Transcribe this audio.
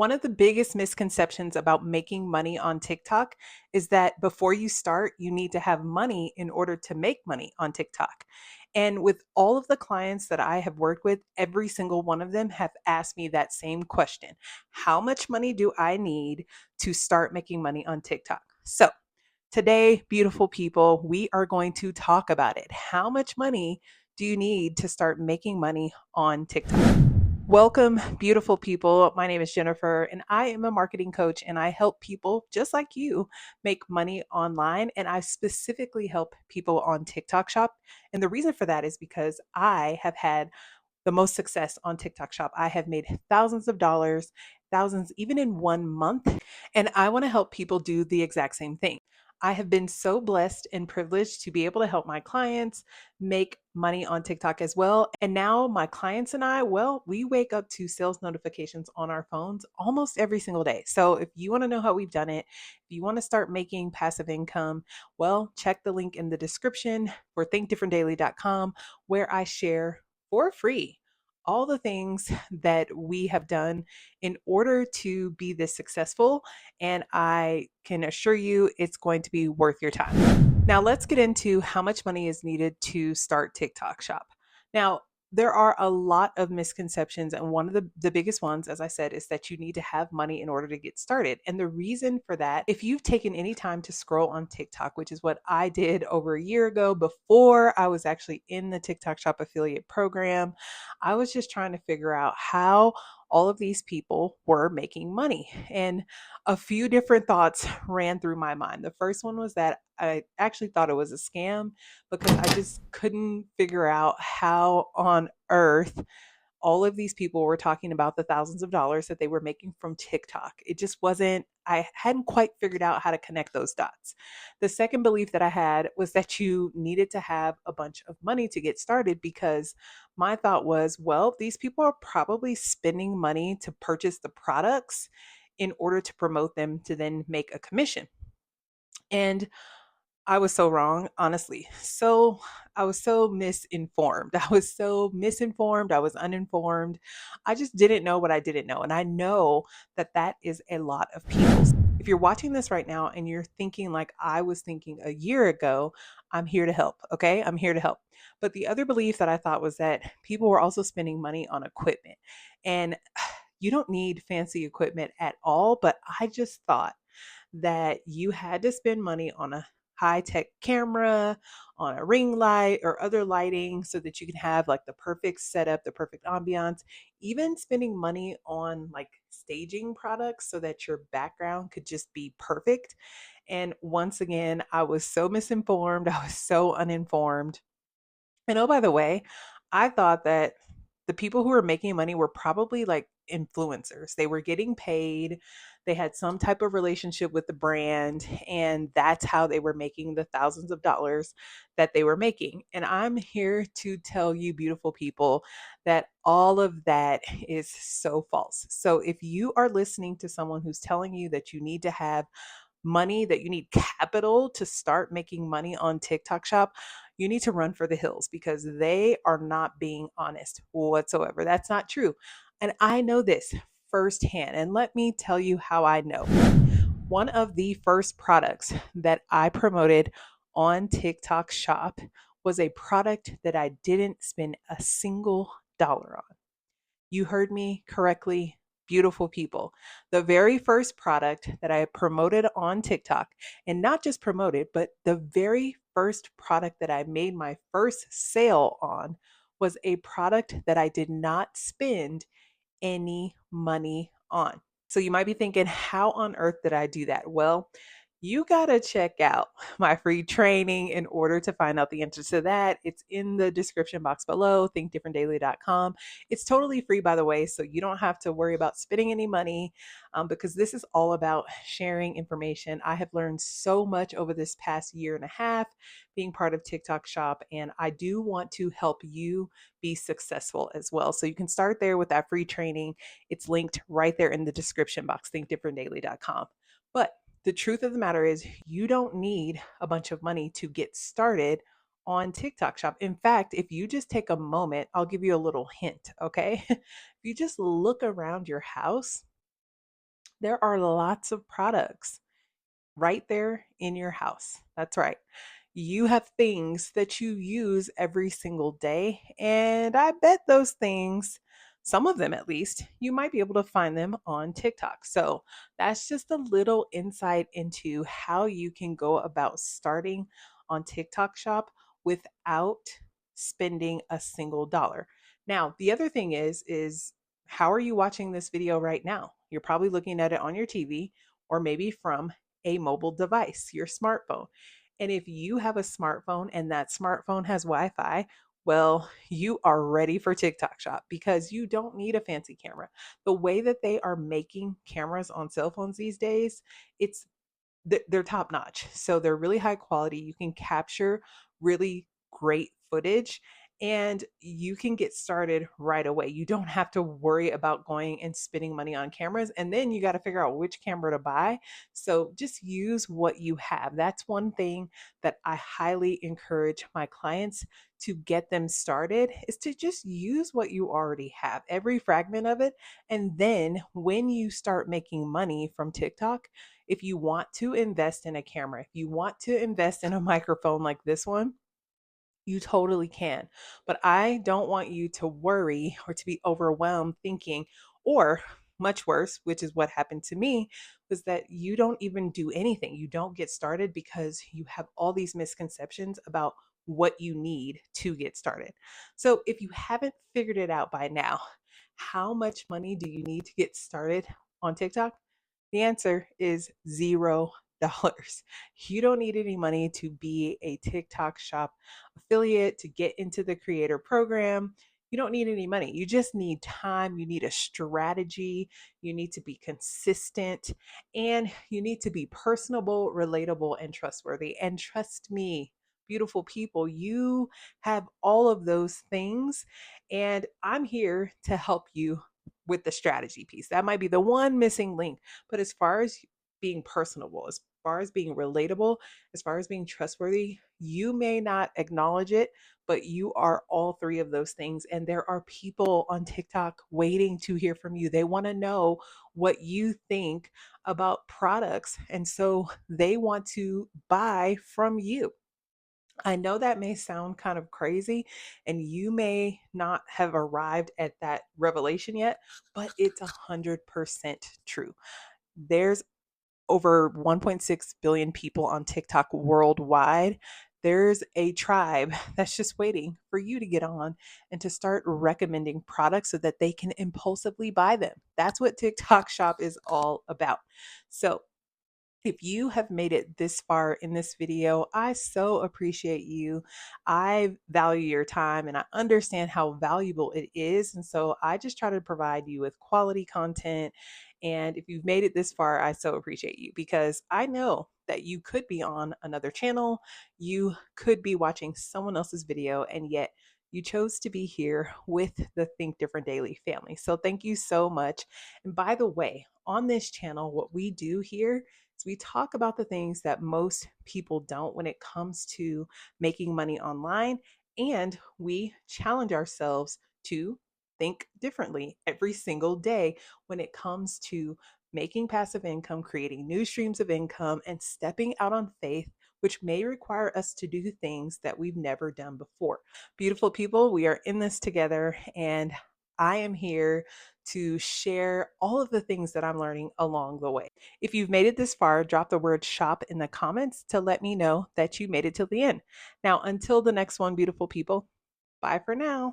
One of the biggest misconceptions about making money on TikTok is that before you start, you need to have money in order to make money on TikTok. And with all of the clients that I have worked with, every single one of them have asked me that same question. How much money do I need to start making money on TikTok? So, today, beautiful people, we are going to talk about it. How much money do you need to start making money on TikTok? Welcome, beautiful people. My name is Jennifer, and I am a marketing coach, and I help people just like you make money online. And I specifically help people on TikTok Shop. And the reason for that is because I have had the most success on TikTok Shop. I have made thousands of dollars, thousands even in 1 month. And I want to help people do the exact same thing. I have been so blessed and privileged to be able to help my clients make money on TikTok as well. And now my clients and I, well, we wake up to sales notifications on our phones almost every single day. So if you want to know how we've done it, if you want to start making passive income, well, check the link in the description for thinkdifferentdaily.com where I share for free all the things that we have done in order to be this successful. And I can assure you it's going to be worth your time. Now, let's get into how much money is needed to start TikTok Shop. Now, there are a lot of misconceptions, and one of the biggest ones, as I said, is that you need to have money in order to get started. And the reason for that, if you've taken any time to scroll on TikTok, which is what I did over a year ago before I was actually in the TikTok Shop affiliate program, I was just trying to figure out how all of these people were making money. And a few different thoughts ran through my mind. The first one was that I actually thought it was a scam because I just couldn't figure out how on earth all of these people were talking about the thousands of dollars that they were making from TikTok. It just wasn't, I hadn't quite figured out how to connect those dots. The second belief that I had was that you needed to have a bunch of money to get started because my thought was, well, these people are probably spending money to purchase the products in order to promote them to then make a commission. And I was so wrong, honestly. I was so misinformed. I was so misinformed. I was uninformed. I just didn't know what I didn't know. And I know that that is a lot of people. If you're watching this right now and you're thinking like I was thinking a year ago, I'm here to help. Okay. I'm here to help. But the other belief that I thought was that people were also spending money on equipment. And you don't need fancy equipment at all. But I just thought that you had to spend money on a high tech camera, on a ring light, or other lighting so that you can have like the perfect setup, the perfect ambiance, even spending money on like staging products so that your background could just be perfect. And once again, I was so misinformed, I was so uninformed. And oh, by the way, I thought that the people who were making money were probably like influencers. They were getting paid, they had some type of relationship with the brand, and that's how they were making the thousands of dollars that they were making. And I'm here to tell you, beautiful people, that all of that is so false. So if you are listening to someone who's telling you that you need to have money, that you need capital to start making money on TikTok Shop, you need to run for the hills because they are not being honest whatsoever. That's not true. And I know this firsthand. And let me tell you how I know. One of the first products that I promoted on TikTok Shop was a product that I didn't spend a single dollar on. You heard me correctly, beautiful people. The very first product that I promoted on TikTok, and not just promoted, but the very first product that I made my first sale on was a product that I did not spend any money on. So you might be thinking, how on earth did I do that? Well, you got to check out my free training in order to find out the answer to that. It's in the description box below, thinkdifferentdaily.com. It's totally free, by the way, so you don't have to worry about spending any money because this is all about sharing information. I have learned so much over this past year and a half being part of TikTok Shop, and I do want to help you be successful as well. So you can start there with that free training. It's linked right there in the description box, thinkdifferentdaily.com. But the truth of the matter is, you don't need a bunch of money to get started on TikTok Shop. In fact, if you just take a moment, I'll give you a little hint, okay? If you just look around your house, There are lots of products right there in your house. That's right. You have things that you use every single day, and I bet those things, some of them at least, you might be able to find them on TikTok. So that's just a little insight into how you can go about starting on TikTok Shop without spending a single dollar. Now, the other thing is how are you watching this video right now? You're probably looking at it on your TV or maybe from a mobile device, your smartphone. And if you have a smartphone and that smartphone has Wi Fi, well, you are ready for TikTok Shop because you don't need a fancy camera. The way that they are making cameras on cell phones these days, it's they're top notch. So they're really high quality. You can capture really great footage and you can get started right away. You don't have to worry about going and spending money on cameras. And then you got to figure out which camera to buy. So just use what you have. That's one thing that I highly encourage my clients to get them started is to just use what you already have, every fragment of it. And then when you start making money from TikTok, if you want to invest in a camera, if you want to invest in a microphone like this one, you totally can. But I don't want you to worry or to be overwhelmed thinking, or much worse, which is what happened to me, was that you don't even do anything. You don't get started because you have all these misconceptions about what you need to get started. So if you haven't figured it out by now, how much money do you need to get started on TikTok? The answer is $0. You don't need any money to be a TikTok Shop affiliate, to get into the creator program. You don't need any money. You just need time. You need a strategy. You need to be consistent and you need to be personable, relatable, and trustworthy. And trust me, beautiful people, you have all of those things. And I'm here to help you with the strategy piece. That might be the one missing link. But as far as being personable, as far as being relatable, as far as being trustworthy, you may not acknowledge it, but you are all three of those things. And there are people on TikTok waiting to hear from you. They want to know what you think about products. And so they want to buy from you. I know that may sound kind of crazy, and you may not have arrived at that revelation yet, but it's 100% true. There's over 1.6 billion people on TikTok worldwide. There's a tribe that's just waiting for you to get on and to start recommending products so that they can impulsively buy them. That's what TikTok Shop is all about. So, if you have made it this far in this video, I so appreciate you. I value your time and I understand how valuable it is. And so I just try to provide you with quality content. And if you've made it this far, I so appreciate you because I know that you could be on another channel, you could be watching someone else's video, and yet you chose to be here with the Think Different Daily family. So thank you so much. And by the way, on this channel, what we do here, so we talk about the things that most people don't when it comes to making money online, and we challenge ourselves to think differently every single day when it comes to making passive income, creating new streams of income, and stepping out on faith, which may require us to do things that we've never done before. Beautiful people, we are in this together, and I am here to share all of the things that I'm learning along the way. If you've made it this far, drop the word shop in the comments to let me know that you made it till the end. Now, until the next one, beautiful people, bye for now.